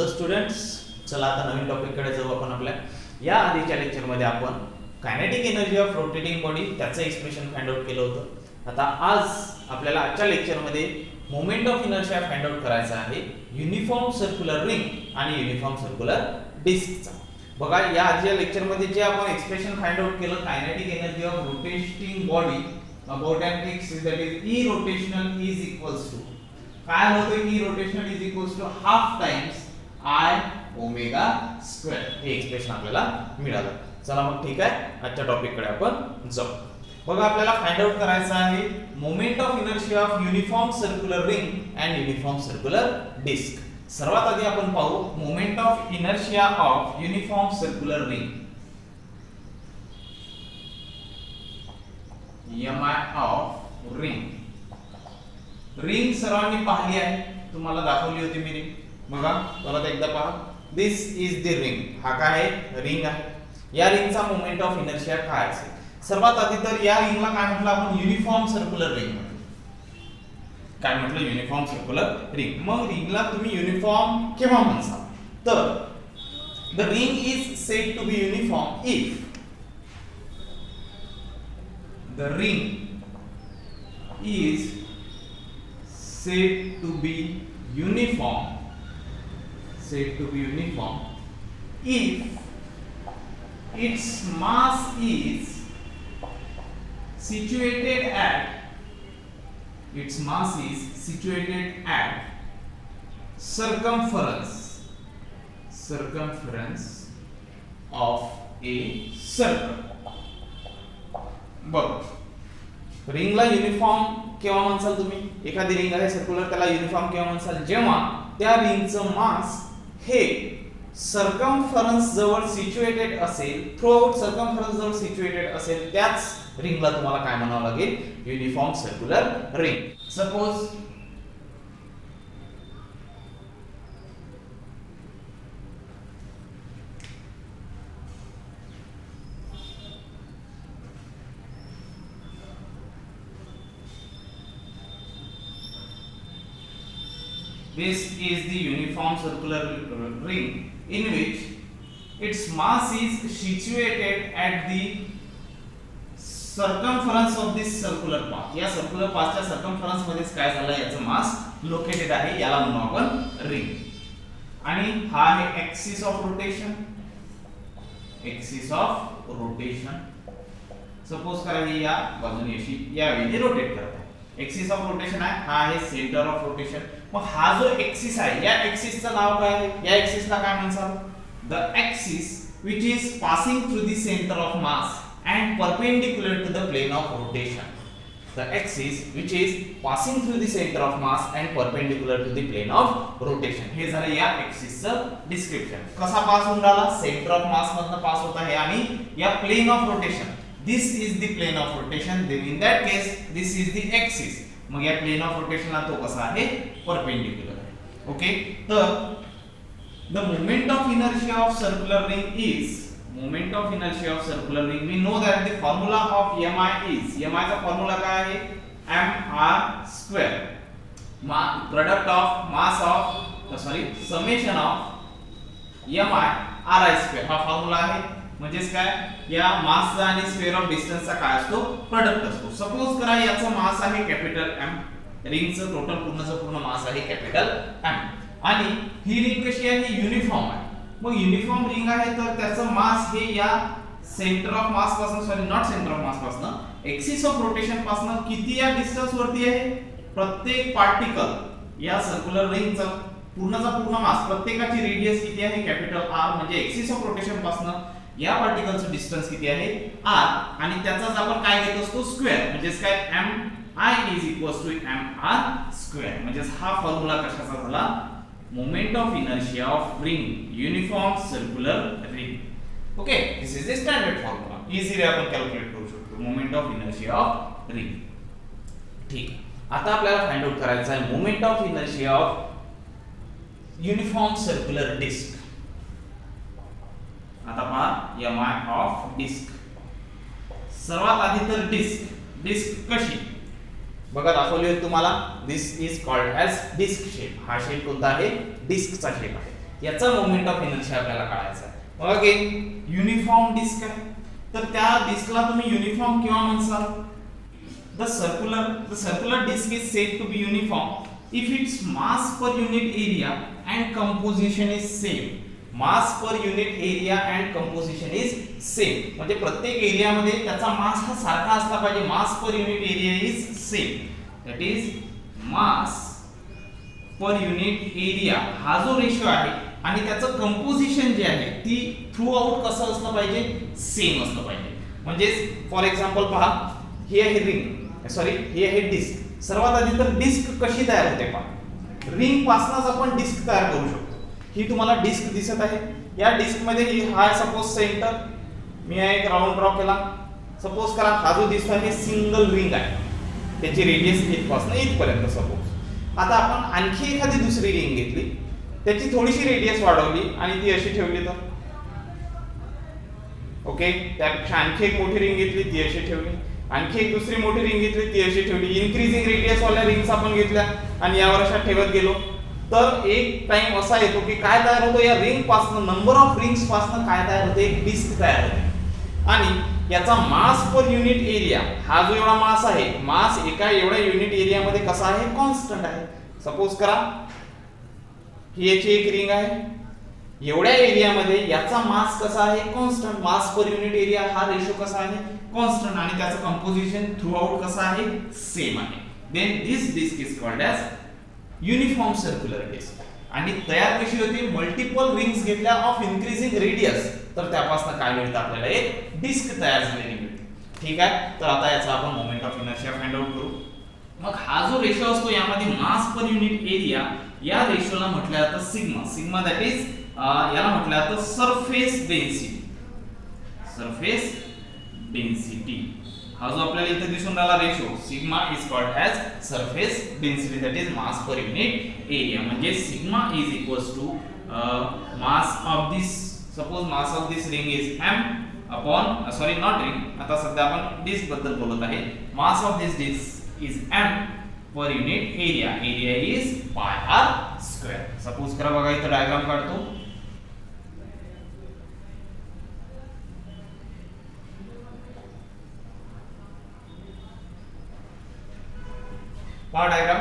Hello students, चला आता नवीन topic कडे जाऊ आपण. आपल्या या आधीच्या लेक्चर मध्ये आपण kinetic energy of rotating body त्याचं एक्सप्रेशन फाइंड आउट केलं होतं. आता आज आपल्याला आजच्या लेक्चर मध्ये moment of inertia find out करायचा आहे युनिफॉर्म सर्क्युलर रिंग आणि युनिफॉर्म सर्क्युलर डिस्कचा. बघा, या आजच्या लेक्चर मध्ये जे आपण एक्सप्रेशन फाइंड आउट केलं kinetic energy of rotating body about an axis that is E rotational is equals to काय होतं की rotational is equals to half times I omega square. हे एक्सप्रेशन आपल्याला मिळालं. चला मग ठीक आहे, आजच्या टॉपिक कडे आपण जाऊ. बघा, आपल्याला फाइंड आउट करायचं आहे moment of inertia of uniform circular ring and uniform circular disc. सर्वात आधी आपण पाहू moment of inertia of uniform circular ring mi of ring. Ring सर्वांनी पाहिली आहे, तुम्हाला दाखवली होती मी रिंग. बघा, परत एकदा पहा. दिस इज द रिंग. हा काय आहे? रिंग आहे. या रिंगचा मोमेंट ऑफ इनर्शिया काय असेल? सर्वात आधी तर या रिंगला काय म्हटलं आपण? युनिफॉर्म सर्क्युलर रिंग म्हटलं. काय म्हटलं? Uniform circular ring. मग रिंगला तुम्ही युनिफॉर्म केव्हा म्हणसाल? तर the ring is said to be uniform if the ring is said to be uniform if its mass is situated at circumference of a circle. बघ, रिंगला युनिफॉर्म केव्हा म्हणसाल तुम्ही? एखादी रिंग आहे सर्क्युलर, त्याला युनिफॉर्म केव्हा म्हणसाल? जेव्हा त्या रिंगचं मास हे सर्कम्फरन्स जवळ सिच्युएटेड असेल, थ्रूआउट सर्कम्फरन्स जवळ सिच्युएटेड असेल, त्याच रिंगला तुम्हाला काय म्हणावं लागेल? Uniform circular ring. Suppose this is the uniform circular ring in which its mass is situated at the circumference of this circular path. या सर्क्युलर पाथच्या सर्कम्फरन्स मध्ये काय झालं? याचं मास लोकेटेड आहे. याला म्हणू आपण रिंग. आणि हा आहे एक्सिस ऑफ रोटेशन. सपोज करा ही या बाजूने अशी या वेळी रोटेट करत आहे. एक्सिस ऑफ रोटेशन आहे. हा आहे सेंटर ऑफ रोटेशन. मग हा जो एक्सिस आहे, या एक्सिसचं नाव काय आहे? या एक्सिसला काय म्हणतात? The axis which is passing through the center of mass and perpendicular to the plane of rotation. The axis which is passing through the center of mass and perpendicular to the plane of rotation. हे झालं या एक्सिसचं description. कसा pass होऊन राहिला? Centre of mass मधनं pass होत आहे आणि या plane of rotation. This is the plane of rotation. Then in that case this is the axis. मग या प्लेन ऑफ रोटेशनला तो कसा आहे? परपेंडिक्युलर आहे. ओके, तर the moment of inertia of circular ring we know that the formula of mi is, mi चा formula काय आहे? mr square. Product of mass of summation of mi ri square हा formula आहे. म्हणजेच काय? या मासचा आणि स्क्वेअर ऑफ डिस्टन्सचा काय असतो? प्रोडक्ट असतो. सपोज करा याचं मास आहे कॅपिटल M, रिंगचं पूर्ण मास आहे कॅपिटल M, आणि ही रिंग कशी आहे? युनिफॉर्म आहे. मग युनिफॉर्म रिंग आहे तर त्याचं मास हे या सेंटर ऑफ मास पासून नॉट सेंटर ऑफ मास पासून एक्सिस ऑफ रोटेशन पासून किती या डिस्टन्स वरती आहे? प्रत्येक पार्टिकल या सर्क्युलर रिंगचा पूर्ण मास, प्रत्येकाची रेडियस किती आहे? Capital R. म्हणजे एक्सिस ऑफ रोटेशन पासून या पार्टिकलचं डिस्टन्स किती आहे? r. आणि त्याचाच आपण काय घेत असतो? स्क्वेअर. म्हणजे काय? mi is equals to mr square. म्हणजे हा फॉर्म्युला कशाचा झाला? Moment of inertia of ring, uniform circular ring. Okay, this is the standard formula. Easily आपण कॅल्क्युलेट करू शकतो moment of inertia of ring. ठीक. आता आपल्याला फाइंड आउट करायचं आहे moment of inertia of uniform circular disc. आता पहा mi ऑफ डिस्क. सर्वात आधी तर डिस्क कशी? बघा दाखवली तुम्हाला. This is called as disc shape. हा शेप कोणता आहे? डिस्कचा शेप आहे. याचा मोमेंट ऑफ इनर्शिया आपल्याला काढायचा आहे. मग अगेन युनिफॉर्म डिस्क आहे, तर त्या डिस्कला तुम्ही युनिफॉर्म केव्हा म्हणसाल? The circular disk is said to be uniform if its mass per unit area and composition is same. Mass per unit area and composition is same. म्हणजे प्रत्येक एरिया मध्ये त्याचा मास हा सारखा असला पाहिजे. Mass per unit area is same. That is mass per unit area हा जो रेशो आहे आणि त्याचं कंपोजिशन जे आहे ती थ्रू आउट कसं असलं पाहिजे? सेम असलं पाहिजे. म्हणजे फॉर एक्झाम्पल पहा, ही आहे रिंग, सॉरी ही आहे डिस्क. सर्वात आधी तर डिस्क कशी तयार होते पहा. रिंग पासूनच आपण डिस्क तयार करू शकतो. ही तुम्हाला डिस्क दिसत आहे. या डिस्क मध्ये ही हा सपोज सेंटर, मी एक राऊंड ड्रॉ केला. सपोज करा हा जो दिसतो आहे सिंगल रिंग आहे, त्याची रेडियस इथपासून इथपर्यंत सपोज. आता आपण आणखी एखादी दुसरी रिंग घेतली, त्याची थोडीशी रेडियस वाढवली आणि ती अशी ठेवली तर ओके. त्यापेक्षा आणखी एक मोठी रिंग घेतली, ती अशी ठेवली. आणखी एक दुसरी मोठी रिंग घेतली, ती अशी ठेवली. इन्क्रीजिंग रेडियस वाल्या रिंग्स आपण घेतल्या आणि यावर अशा ठेवत गेलो तर एक टाइम असा येतो की काय तयार होतो, या रिंग पासून, नंबर ऑफ रिंग्स पासून काय तयार होते? एक डिस्क तयार होते. आणि याचा मास पर युनिट एरिया, हा जो एवढा मास आहे, मास एका एवढ्या युनिट एरिया मध्ये कसा आहे? कॉन्स्टंट आहे. सपोज करा ही याची एक रिंग आहे, एवढ्या एरिया मध्ये याचा मास कसा आहे? कॉन्स्टंट. मास पर युनिट एरिया हा रेशो कसा आहे? कॉन्स्टंट. आणि त्याचं कंपोजिशन थ्रू आउट कसं आहे? सेम आहे. Then this disc is called as uniform circular disc. आणि तयार कशी होती? मल्टिपल रिंग्स घेतल्या ऑफ इन्क्रीजिंग रेडियस, तर त्यापासून काय मिळतं आपल्याला? एक डिस्क तयार झालेली मिळते. ठीक आहे. तर आता याचा आपण moment of inertia find out करू. मग हा जो रेशो असतो यामध्ये मास पर युनिट एरिया, या रेशोला म्हटलं जातं सिग्मा. सिग्मा दॅट इज याला म्हटलं जातं सरफेस डेन्सिटी. सरफेस डेन्सिटी हा जो आपल्याला इथे दिसून राहिला ratio sigma is called as surface density, that is mass per unit area. म्हणजे sigma is equals to mass of this, suppose mass of this ring is m upon, sorry not ring, आता सध्या आपण disc बद्दल बोलत आहे. Mass of this disc is m per unit area. Area is pi r square. Suppose करा बघा इथे diagram काढतो. पहा डायग्राम,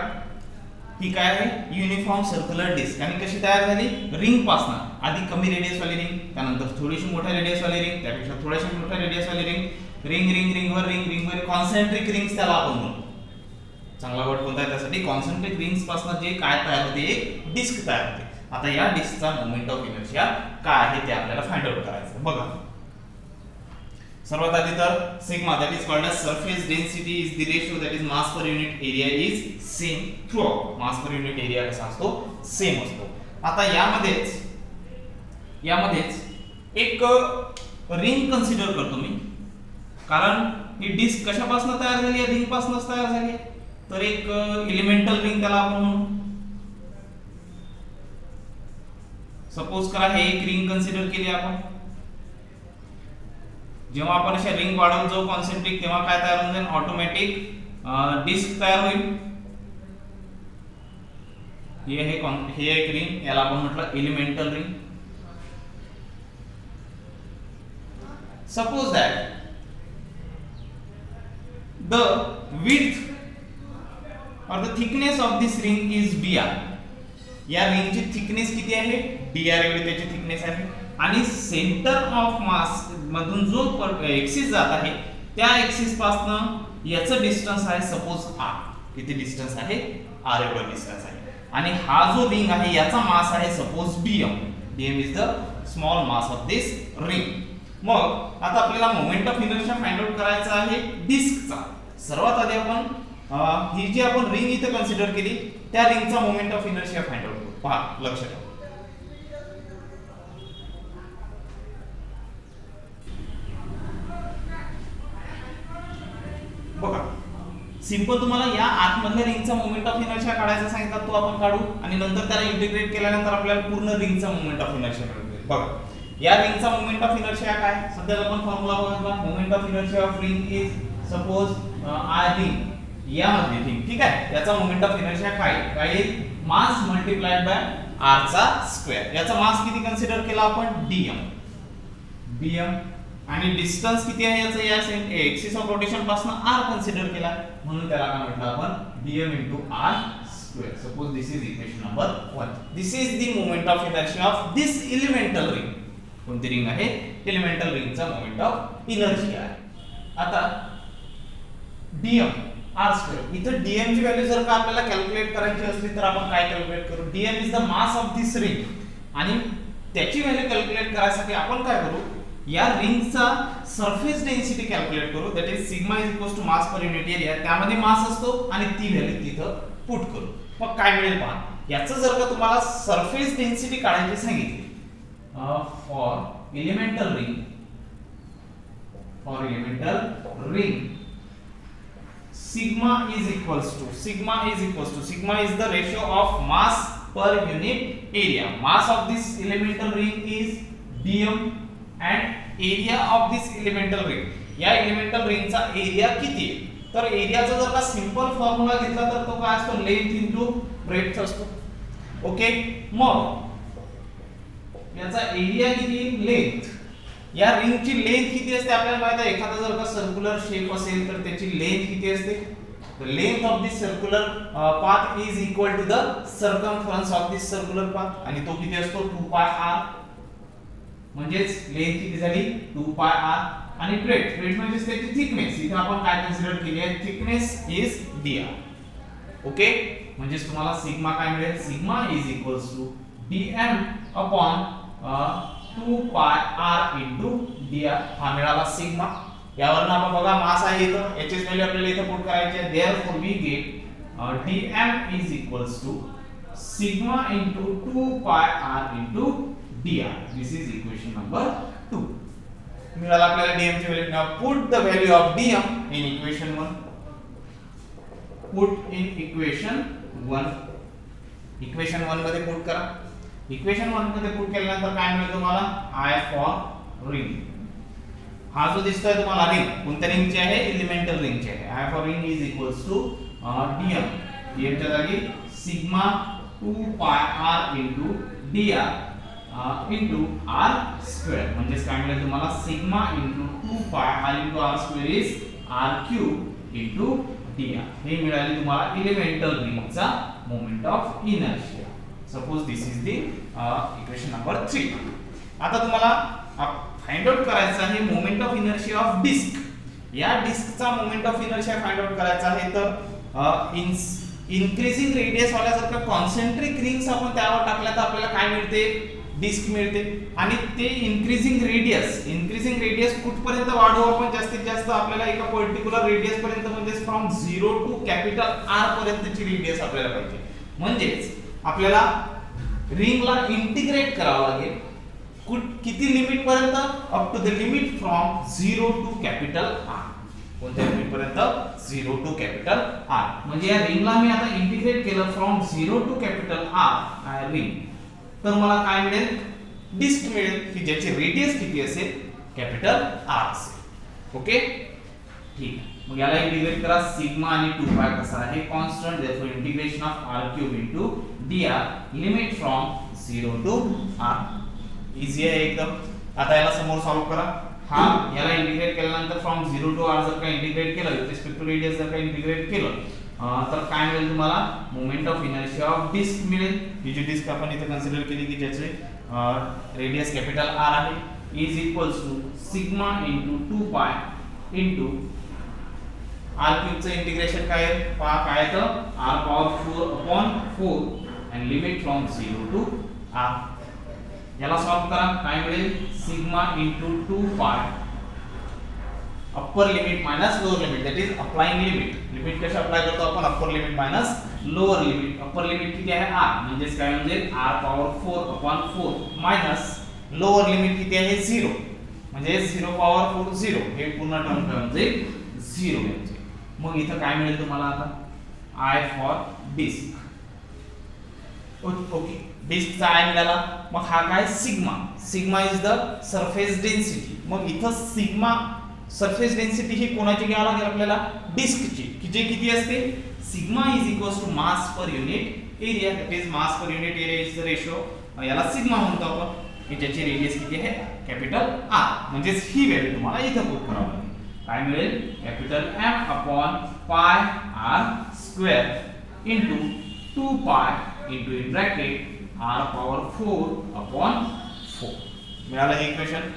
ही काय आहे? Uniform circular disc. आणि कशी तयार झाली? रिंग पासून. आधी कमी रेडियस वाली रिंग, त्यानंतर थोडीशी मोठ्या रेडियस वाली रिंग, त्यापेक्षा थोडीशी मोठ्या रेडियस वाली रिंग, रिंग रिंग रिंग वर रिंग रिंग वर कॉन्सेंट्रिक रिंग्स त्याला आपण म्हणतो. चांगला वर्ड कोणता आहे त्यासाठी? कॉन्सेंट्रिक रिंग्स पासून जे काय तयार होते? एक डिस्क तयार होते. आता या डिस्कचा मोमेंट ऑफ इनर्शिया काय आहे ते आपल्याला फाइंड आउट करायचं. बघा सर्वात आधी तर sigma that is called as surface density is the ratio that is mass per unit area is same throughout. Mass per unit area कसा असतो? सेम असतो. आता यामध्येच एक रिंग कन्सिडर करतो मी, कारण ही डिस्क कशापासून तयार झाली? रिंग पासूनच तयार झाली. तर एक एलिमेंटल रिंग त्याला आपण म्हणू. सपोज करा हे एक रिंग कन्सिडर केली आपण. जेव्हा आपण अशा रिंग वाढवून जाऊ कॉन्सेंट्रिक, तेव्हा काय तयार होऊन जाईल? ऑटोमॅटिक डिस्क तयार होईल. हे एक रिंग, याला आपण म्हटलं elemental ring. Suppose that the width or the thickness of this ring is dr. या रिंगची थिकनेस किती आहे? dr एवढी त्याची थिकनेस आहे. आणि सेंटर ऑफ मास मधून जो एक्सिस जात आहे त्या एक्सिस पासून याचं डिस्टन्स आहे सपोज r. किती डिस्टन्स आहे? r एवढा डिस्टन्स आहे. आणि हा जो रिंग आहे याचा मास आहे suppose dm. dm is the small mass of this ring. मग आता आपल्याला moment of inertia find out करायचा आहे डिस्कचा. सर्वात आधी आपण ही जी आपण रिंग इथे कन्सिडर केली त्या रिंगचा moment of inertia find out करू. पहा लक्ष ठेवा. बघा सिंपल तुम्हाला या आतमधल्या रिंगचा मोमेंट ऑफ इनर्शिया काढायचा सांगितला, तो आपण काढू आणि नंतर त्याला इंटिग्रेट केल्यानंतर आपल्याला पूर्ण रिंगचा मोमेंट ऑफ इनर्शिया मिळेल. बघा या रिंगचा मोमेंट ऑफ इनर्शिया काय? सध्या आपण फॉर्म्युला बघितला. Moment of inertia of ring is suppose I ring, यामध्ये रिंग, ठीक आहे. याचा मोमेंट ऑफ इनर्शिया काय? काय is mass multiplied by r चा स्क्वेअर. याचा मास किती कन्सिडर केला आपण dm आणि डिस्टन्स किती आहे याचा या एक्सिस ऑफ रोटेशन पासून r कन्सिडर केला म्हणून त्याला काय म्हटलं आपण dm r square. Suppose this is equation number 1. This is the moment of inertia of this elemental ring. कोणती रिंग आहे? एलिमेंटल रिंगचा मोमेंट ऑफ इनर्शिया आहे. आता dm r square, इथं dm ची व्हॅल्यू जर का आपल्याला कॅल्क्युलेट करायची असली तर आपण काय कॅल्क्युलेट करू? dm is the mass of this ring आणि त्याची व्हॅल्यू कॅल्क्युलेट करायसाठी आपण काय करू? या रिंगचा सरफेस डेन्सिटी कॅल्क्युलेट करू. That is sigma is equals to mass per unit area. त्यामध्ये मास असतो आणि ती व्हॅल्यू तिथं पुट करू. मग काय मिळेल पहा. याचं जर का तुम्हाला सरफेस डेन्सिटी काढायची सांगितली for elemental ring sigma is equals to sigma is the ratio of mass per unit area. Mass of this elemental ring is dm and area of this elemental ring. या elemental ring चा area किती आहे? तर एरियाचा जर का simple formula घेतला तर तो काय असतो? लेंथ इनटू ब्रेड्थ असतो. ओके, मग याचा एरिया किती? लेंथ. या रिंगची लेंथ किती असते आपल्याला माहिती आहे. एखादा जर का सर्क्युलर शेप असेल तर त्याची लेंथ किती असते? The length of this circular path is equal to the circumference of this circular path आणि तो किती असतो? 2 pi r. म्हणजेच लेंथ किती झाली? 2 pi r. आणि ब्रेड्थ म्हणजे त्याची थिकनेस. इथे आपण काय कन्सिडर केली आहे? Thickness is dr. ओके, म्हणजे तुम्हाला सिग्मा काय मिळेल? Sigma is equals to dm upon 2 pi r into dr. हा मिळाला सिग्मा. यावरून आपण बघा मास आहे इथं, याचीच व्हॅल्यू आपल्याला इथं पुट करायची आहे. Therefore we get dm is equals to sigma into 2 pi r into dr. This is equation number 2. मिळाला आपल्याला dm ची value. Now put the value of dm in equation 1. Put in equation 1. Equation 1 मध्ये put करा. Equation 1 मध्ये put केल्यानंतर काय मिळेल तुम्हाला? I for ring. हा जो दिसतोय तुम्हाला रिंग कोणत्या रिंगची आहे? एलिमेंटल रिंगची आहे. I for ring is equals to dm. dm च्या जागी sigma 2 pi r into dr into r square. म्हणजे काय मिळेल तुम्हाला? Sigma into 2 pi r into r square is r cube into dr. हे मिळाले तुम्हाला एलिमेंटल रिंगचा moment of inertia. Suppose this is the equation number 3. आता तुम्हाला फाइंड आउट करायचा आहे moment of inertia of disc. या डिस्कचा moment of inertia find out करायचा आहे तर इन्क्रीजिंग रेडियस वाला जर का कॉन्सेंट्रिक रिंग्स आपण त्यावर टाकल्या तर आपल्याला काय मिळते? डिस्क मिळते. आणि ते इन्क्रीजिंग रेडियस कुठपर्यंत वाढवू आपण? जास्तीत जास्त आपल्याला एका पर्टिक्युलर रेडियस पर्यंत, म्हणजे फ्रॉम 0 टू कॅपिटल R पर्यंतची रेडियस आपल्याला पाहिजे. म्हणजेच आपल्याला रिंगला इंटिग्रेट करावं लागेल. किती लिमिट पर्यंत? Up to the limit from 0 to capital R. कोणत्या लिमिट पर्यंत? 0 टू कॅपिटल R. म्हणजे या रिंगला मी आता इंटिग्रेट केलं from 0 to capital R ring, तर मला काय मिळेल? डिस्क मिळेल की ज्याची रेडियस किती असेल? कॅपिटल R असेल. ओके, ठीक. मग याला इंटिग्रेट करा. सिग्मा आणि 2 पाय कसा आहे? Constant. Therefore integration of r cube into dr limit from 0 to r. Easy आहे एकदम. आता याला समोर सॉल्व करा. हा याला इंटिग्रेट केल्यानंतर फ्रॉम 0 टू r जर का इंटिग्रेट केलं विथ रिस्पेक्ट टू रेडियस जर का इंटिग्रेट केलं तर काय मिळेल तुम्हाला? Moment of inertia of disc मिळेल. ही जी डिस्क आपण इथे कन्सिडर केली की ज्याचे रेडियस कॅपिटल R आहे is equals to sigma into 2 pi into r cube चं इंटिग्रेशन काय आहे? पहा काय आहे? r power 4 upon 4 and limit from 0 to r. याला सॉल्व करा. काय मिळेल? Sigma into 2 pi upper limit minus lower limit. That is applying limit. Limit कशी अप्लाय करतो आपण? Upper limit minus lower limit. Upper limit किती आहे? r. म्हणजे काय म्हणजे r power 4 upon 4 minus lower limit किती आहे? 0. म्हणजे 0 पॉवर 4 0. हे पूर्ण टर्म काय म्हणजे 0 म्हणजे. मग इथं काय मिळेल तुम्हाला आता? I for disc. ओके, डिस्कचा I मिळाला. मग हा काय? Sigma. Sigma is the surface density. मग इथं सिग्मा सरफेस डेन्सिटी ही कोणाची घ्यावी लागेल आपल्याला? डिस्कची, की जे किती असते? Sigma is equals to mass per unit area, that is mass per unit area is the ratio, याला सिग्मा म्हणतो आपण, की ज्याची रेडियस किती आहे कॅपिटल आर. म्हणजे ही व्हॅल्यू तुम्हाला इथं पुट करावी लागेल. काय मिळेल? Capital M upon pi r square into 2 pi into in bracket r power 4 upon 4. मिळालं हे इक्वेशन.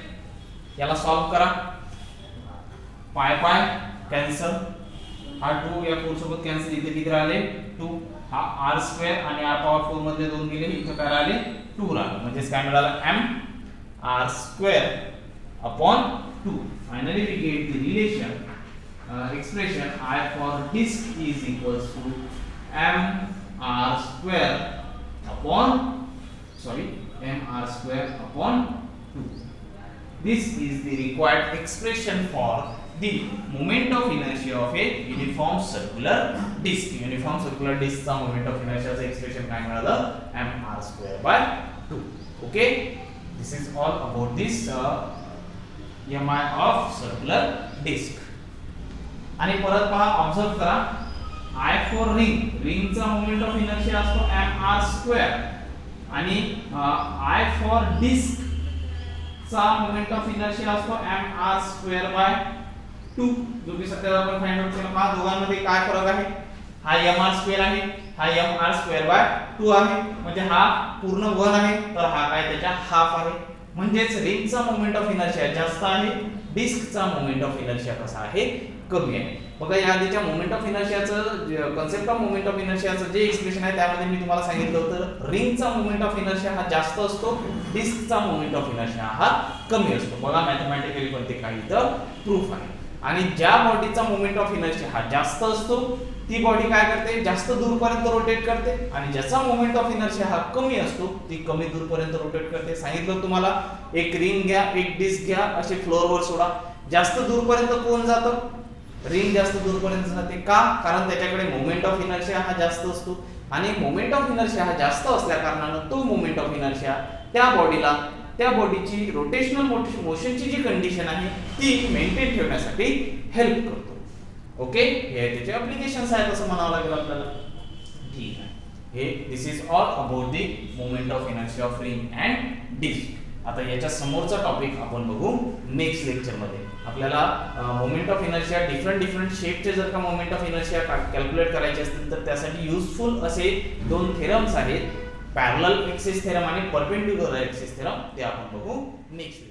याला सॉल्व करा. पाय पाय कॅन्सल, हा 2 या 4 सोबत कॅन्सल, इथे किती राहिले 2, हा r स्क्वेअर आणि r पॉवर 4 मध्ये 2 गेले, इथे काय राहिले 2 राहिले. म्हणजे काय मिळालं m r square upon 2. Finally we get the relation expression I for disk is equals to m r square upon m r square upon 2. This is the required expression for the moment of inertia of a uniform circular disk. Uniform circular disk चा moment of inertia चा expression काय मिळालं? m r square by 2. Okay, this is all about this mi of circular disk. आणि परत पहा, observe करा, I for ring चा moment of inertia असतो mr स्क्वेअर आणि I for disk चा मोमेंट ऑफ इनर्शिया असतो mr स्क्वेअर बाय 2. जो की सध्या आपण फाइंड आउट केला. पहा दोघांमध्ये काय फरक आहे? हा mr स्क्वेअर आहे, हा mr स्क्वेअर बाय 2 आहे. म्हणजे हा पूर्ण 1 आहे, तर हा काय त्याच्या हाफ आहे. म्हणजेच रिंगचा मोमेंट ऑफ इनर्शिया जास्त आहे, डिस्कचा मोमेंट ऑफ इनर्शिया कसा आहे? कमी आहे. बघा या आधीच्या मोमेंट ऑफ इनर्शियाचं कन्सेप्ट ऑफ मोमेंट ऑफ इनर्शियाचं जे एक्सप्रेशन आहे त्यामध्ये मी तुम्हाला सांगितलं होतं रिंगचा मोमेंट ऑफ इनर्शिया हा जास्त असतो, डिस्कचा मोमेंट ऑफ इनर्शिया हा कमी असतो. बघा मॅथमॅटिकली पण ते काही इथं प्रूफ आहे. आणि ज्या बॉडीचा मोमेंट ऑफ इनर्शिया हा जास्त असतो ती बॉडी काय करते? जास्त दूरपर्यंत रोटेट करते. आणि ज्याचा मोमेंट ऑफ इनर्शिया हा कमी असतो ती कमी दूरपर्यंत रोटेट करते. सांगितलं तुम्हाला, एक रिंग घ्या, एक डिस्क घ्या, असे फ्लोअरवर सोडा. जास्त दूरपर्यंत कोण जातं? रिंग जास्त दूरपर्यंत जाते. का? कारण त्याच्याकडे मोमेंट ऑफ इनर्शिया हा जास्त असतो. आणि मोमेंट ऑफ इनर्शिया हा जास्त असल्या कारणानं तो मोमेंट ऑफ इनर्शिया त्या बॉडीला, त्या बॉडीची रोटेशनल मोशनची जी कंडिशन आहे ती मेंटेन ठेवण्यासाठी हेल्प करतो. ओके, हे त्याचे ऍप्लिकेशन्स आहेत असं म्हणावं लागेल आपल्याला. ठीक आहे, हे this is all about the moment of inertia of ring and disc. आता याच्या समोरचा टॉपिक आपण बघू नेक्स्ट लेक्चर मध्ये. आपल्याला मोमेंट ऑफ इनर्शिया डिफरंट शेपचे जर का मोमेंट ऑफ इनर्शिया कॅल्क्युलेट करायचे असतील तर त्यासाठी युजफुल असे 2 थेरम्स आहेत, पॅरलल एक्सिस थेरम आणि परपेंडिक्युलर एक्सिस थेरम. ते आपण बघू नेक्स्ट.